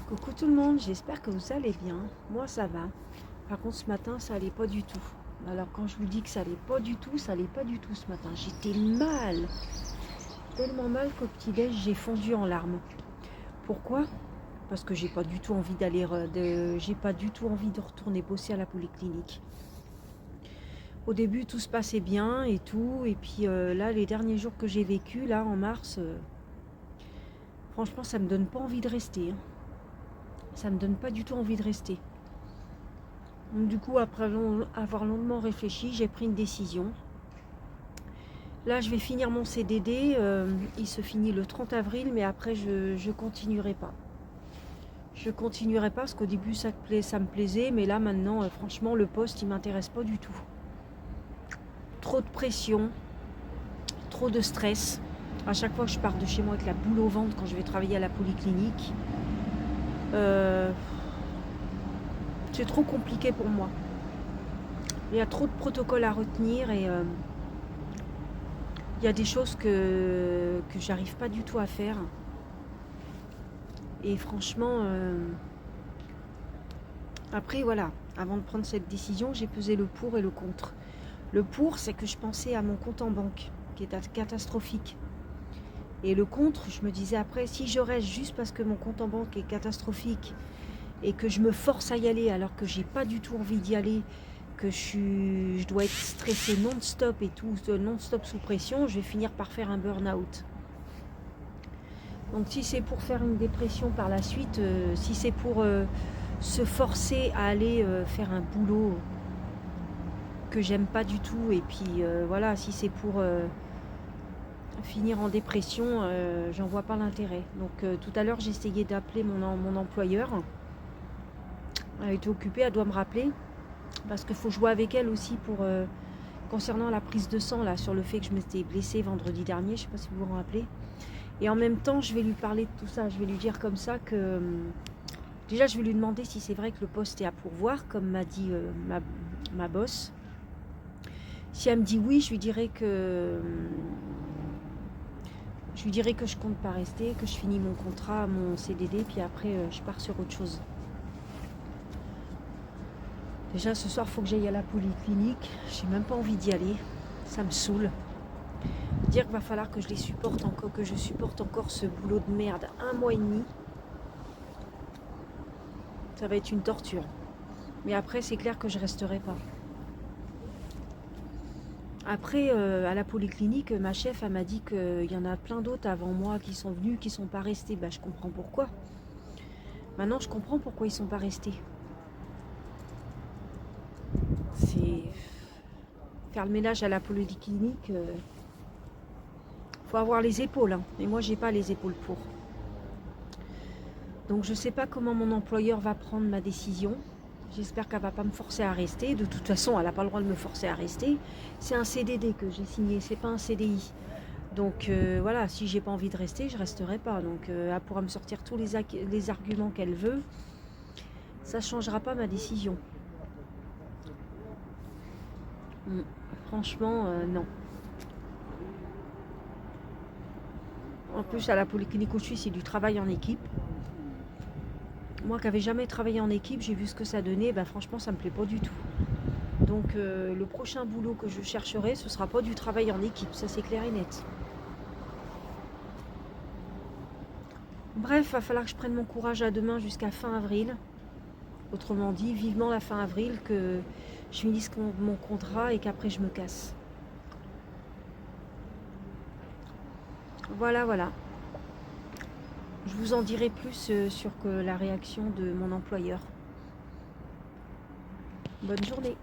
Coucou tout le monde, j'espère que vous allez bien. Moi ça va. Par contre ce matin ça allait pas du tout. Alors quand je vous dis que ça allait pas du tout, ça allait pas du tout ce matin. J'étais mal. Tellement mal qu'au petit-déj j'ai fondu en larmes. Pourquoi? Parce que j'ai pas du tout envie j'ai pas du tout envie de retourner bosser à la polyclinique. Au début tout se passait bien et tout. Et puis là les derniers jours que j'ai vécu, là en mars, franchement ça me donne pas envie de rester. Ça me donne pas du tout envie de rester. Donc, du coup, après avoir longuement réfléchi, j'ai pris une décision. Là, je vais finir mon CDD. Il se finit le 30 avril, mais après, je continuerai pas. Je continuerai pas parce qu'au début, ça me plaisait, mais là, maintenant, franchement, le poste, il m'intéresse pas du tout. Trop de pression, trop de stress. À chaque fois que je pars de chez moi avec la boule au ventre quand je vais travailler à la polyclinique, c'est trop compliqué pour moi. Il y a trop de protocoles à retenir et il y a des choses que j'arrive pas du tout à faire. Et franchement, après voilà, avant de prendre cette décision, j'ai pesé le pour et le contre. Le pour, c'est que je pensais à mon compte en banque, qui est catastrophique. Et le contre, je me disais après, si je reste juste parce que mon compte en banque est catastrophique et que je me force à y aller alors que j'ai pas du tout envie d'y aller, que je dois être stressée non-stop et tout, non-stop sous pression, je vais finir par faire un burn-out. Donc si c'est pour faire une dépression par la suite, si c'est pour se forcer à aller faire un boulot que j'aime pas du tout, et puis voilà, si c'est pour finir en dépression, j'en vois pas l'intérêt. Donc tout à l'heure j'ai essayé d'appeler mon employeur. Elle était occupée, elle doit me rappeler. Parce qu'il faut jouer avec elle aussi pour concernant la prise de sang là, sur le fait que je m'étais blessée vendredi dernier, je sais pas si vous vous rappelez. Et en même temps, je vais lui parler de tout ça. Je vais lui dire comme ça que déjà, je vais lui demander si c'est vrai que le poste est à pourvoir, comme m'a dit ma boss. Si elle me dit oui, je lui dirai que je compte pas rester, que je finis mon contrat, mon CDD, puis après je pars sur autre chose. Déjà ce soir, il faut que j'aille à la polyclinique. J'ai même pas envie d'y aller. Ça me saoule. Dire qu'il va falloir que je les supporte encore, que je supporte encore ce boulot de merde 1 mois et demi. Ça va être une torture. Mais après, c'est clair que je resterai pas. Après, à la polyclinique, ma chef m'a dit qu'il y en a plein d'autres avant moi qui sont venus, qui sont pas restés. Bah, je comprends pourquoi. Maintenant, je comprends pourquoi ils sont pas restés. C'est faire le ménage à la polyclinique. Faut avoir les épaules, hein. Et moi, j'ai pas les épaules pour. Donc, je sais pas comment mon employeur va prendre ma décision. J'espère qu'elle va pas me forcer à rester. De toute façon, elle n'a pas le droit de me forcer à rester. C'est un CDD que j'ai signé, c'est pas un CDI. Donc voilà, si j'ai pas envie de rester, je resterai pas. Donc elle pourra me sortir tous les arguments qu'elle veut. Ça changera pas ma décision. Franchement, non. En plus, à la polyclinique où je suis, c'est du travail en équipe. Moi qui n'avais jamais travaillé en équipe, j'ai vu ce que ça donnait. Ben, franchement, ça me plaît pas du tout. Donc le prochain boulot que je chercherai, ce sera pas du travail en équipe. Ça, c'est clair et net. Bref, il va falloir que je prenne mon courage à deux mains jusqu'à fin avril. Autrement dit, vivement la fin avril, que je finisse mon contrat et qu'après je me casse. Voilà, voilà. Je vous en dirai plus sur la réaction de mon employeur. Bonne journée.